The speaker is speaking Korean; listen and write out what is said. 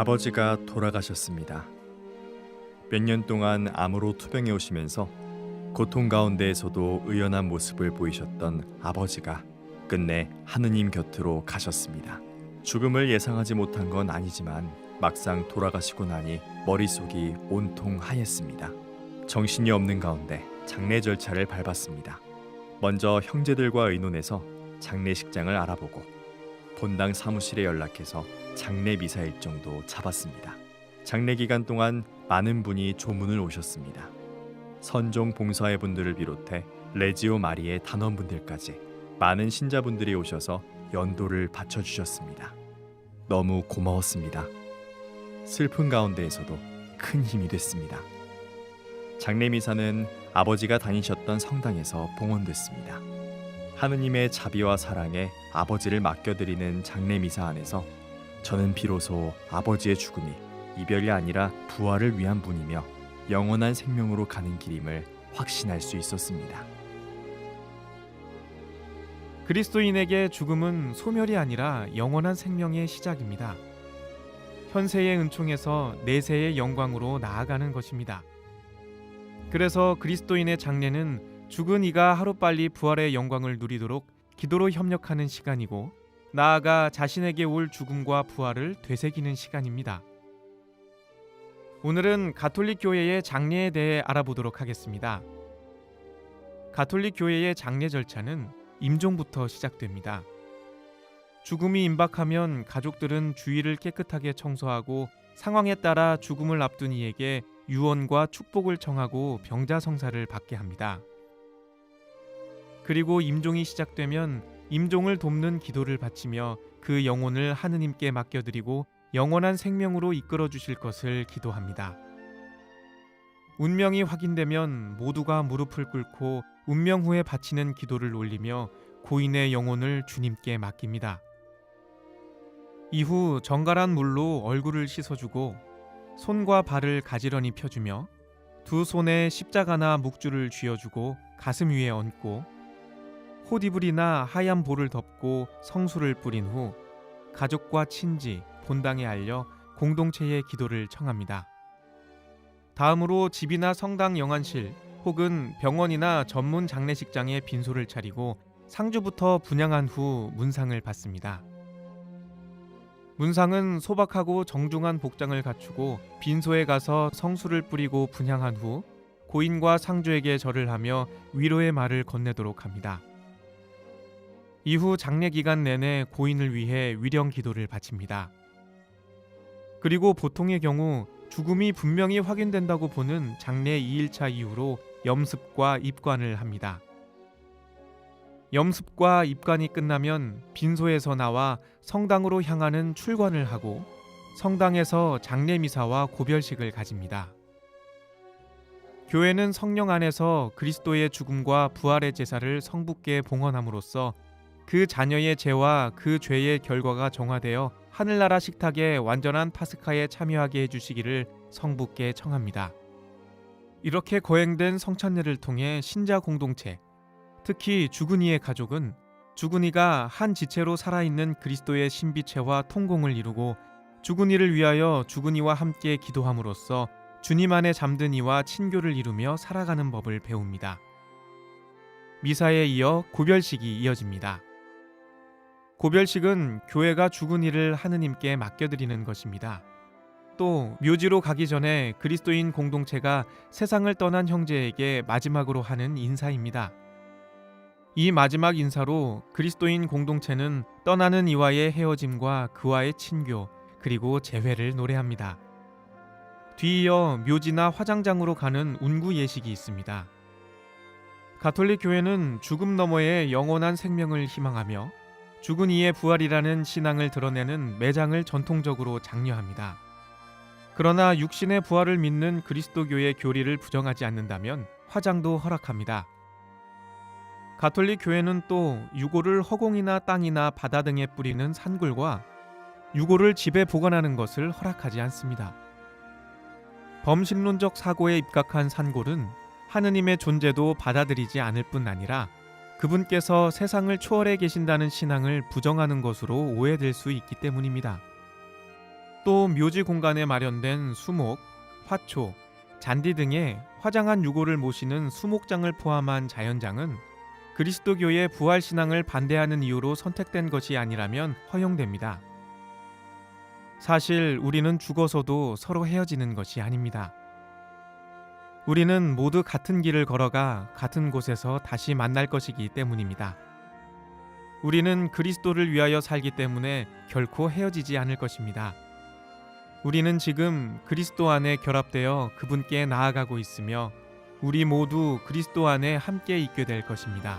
아버지가 돌아가셨습니다. 몇 년 동안 암으로 투병해 오시면서 고통 가운데에서도 의연한 모습을 보이셨던 아버지가 끝내 하느님 곁으로 가셨습니다. 죽음을 예상하지 못한 건 아니지만 막상 돌아가시고 나니 머릿속이 온통 하였습니다. 정신이 없는 가운데 장례 절차를 밟았습니다. 먼저 형제들과 의논해서 장례식장을 알아보고 본당 사무실에 연락해서 장례 미사 일정도 잡았습니다. 장례 기간 동안 많은 분이 조문을 오셨습니다. 선종 봉사회 분들을 비롯해 레지오 마리의 단원분들까지 많은 신자분들이 오셔서 연도를 바쳐주셨습니다. 너무 고마웠습니다. 슬픈 가운데에서도 큰 힘이 됐습니다. 장례 미사는 아버지가 다니셨던 성당에서 봉헌됐습니다. 하느님의 자비와 사랑에 아버지를 맡겨드리는 장례 미사 안에서 저는 비로소 아버지의 죽음이 이별이 아니라 부활을 위한 분이며 영원한 생명으로 가는 길임을 확신할 수 있었습니다. 그리스도인에게 죽음은 소멸이 아니라 영원한 생명의 시작입니다. 현세의 은총에서 내세의 영광으로 나아가는 것입니다. 그래서 그리스도인의 장례는 죽은 이가 하루빨리 부활의 영광을 누리도록 기도로 협력하는 시간이고, 나아가 자신에게 올 죽음과 부활을 되새기는 시간입니다. 오늘은 가톨릭 교회의 장례에 대해 알아보도록 하겠습니다. 가톨릭 교회의 장례 절차는 임종부터 시작됩니다. 죽음이 임박하면 가족들은 주위를 깨끗하게 청소하고 상황에 따라 죽음을 앞둔 이에게 유언과 축복을 청하고 병자성사를 받게 합니다. 그리고 임종이 시작되면 임종을 돕는 기도를 바치며 그 영혼을 하느님께 맡겨드리고 영원한 생명으로 이끌어 주실 것을 기도합니다. 운명이 확인되면 모두가 무릎을 꿇고 운명 후에 바치는 기도를 올리며 고인의 영혼을 주님께 맡깁니다. 이후 정갈한 물로 얼굴을 씻어주고 손과 발을 가지런히 펴주며 두 손에 십자가나 묵주를 쥐어주고 가슴 위에 얹고 호디불이나 하얀 볼을 덮고 성수를 뿌린 후 가족과 친지, 본당에 알려 공동체의 기도를 청합니다. 다음으로 집이나 성당 영안실 혹은 병원이나 전문 장례식장에 빈소를 차리고 상주부터 분향한 후 문상을 받습니다. 문상은 소박하고 정중한 복장을 갖추고 빈소에 가서 성수를 뿌리고 분향한 후 고인과 상주에게 절을 하며 위로의 말을 건네도록 합니다. 이후 장례 기간 내내 고인을 위해 위령 기도를 바칩니다. 그리고 보통의 경우 죽음이 분명히 확인된다고 보는 장례 2일차 이후로 염습과 입관을 합니다. 염습과 입관이 끝나면 빈소에서 나와 성당으로 향하는 출관을 하고 성당에서 장례 미사와 고별식을 가집니다. 교회는 성령 안에서 그리스도의 죽음과 부활의 제사를 성부께 봉헌함으로써 그 자녀의 죄와 그 죄의 결과가 정화되어 하늘나라 식탁에 완전한 파스카에 참여하게 해주시기를 성부께 청합니다. 이렇게 거행된 성찬례를 통해 신자 공동체, 특히 죽은 이의 가족은 죽은 이가 한 지체로 살아있는 그리스도의 신비체와 통공을 이루고 죽은 이를 위하여 죽은 이와 함께 기도함으로써 주님 안에 잠든 이와 친교를 이루며 살아가는 법을 배웁니다. 미사에 이어 고별식이 이어집니다. 고별식은 교회가 죽은 이를 하느님께 맡겨드리는 것입니다. 또 묘지로 가기 전에 그리스도인 공동체가 세상을 떠난 형제에게 마지막으로 하는 인사입니다. 이 마지막 인사로 그리스도인 공동체는 떠나는 이와의 헤어짐과 그와의 친교, 그리고 재회를 노래합니다. 뒤이어 묘지나 화장장으로 가는 운구 예식이 있습니다. 가톨릭 교회는 죽음 너머의 영원한 생명을 희망하며 죽은 이의 부활이라는 신앙을 드러내는 매장을 전통적으로 장려합니다. 그러나 육신의 부활을 믿는 그리스도교의 교리를 부정하지 않는다면 화장도 허락합니다. 가톨릭 교회는 또 유골을 허공이나 땅이나 바다 등에 뿌리는 산굴과 유골을 집에 보관하는 것을 허락하지 않습니다. 범신론적 사고에 입각한 산골은 하느님의 존재도 받아들이지 않을 뿐 아니라 그분께서 세상을 초월해 계신다는 신앙을 부정하는 것으로 오해될 수 있기 때문입니다. 또 묘지 공간에 마련된 수목, 화초, 잔디 등의 화장한 유골을 모시는 수목장을 포함한 자연장은 그리스도교의 부활 신앙을 반대하는 이유로 선택된 것이 아니라면 허용됩니다. 사실 우리는 죽어서도 서로 헤어지는 것이 아닙니다. 우리는 모두 같은 길을 걸어가 같은 곳에서 다시 만날 것이기 때문입니다. 우리는 그리스도를 위하여 살기 때문에 결코 헤어지지 않을 것입니다. 우리는 지금 그리스도 안에 결합되어 그분께 나아가고 있으며 우리 모두 그리스도 안에 함께 있게 될 것입니다.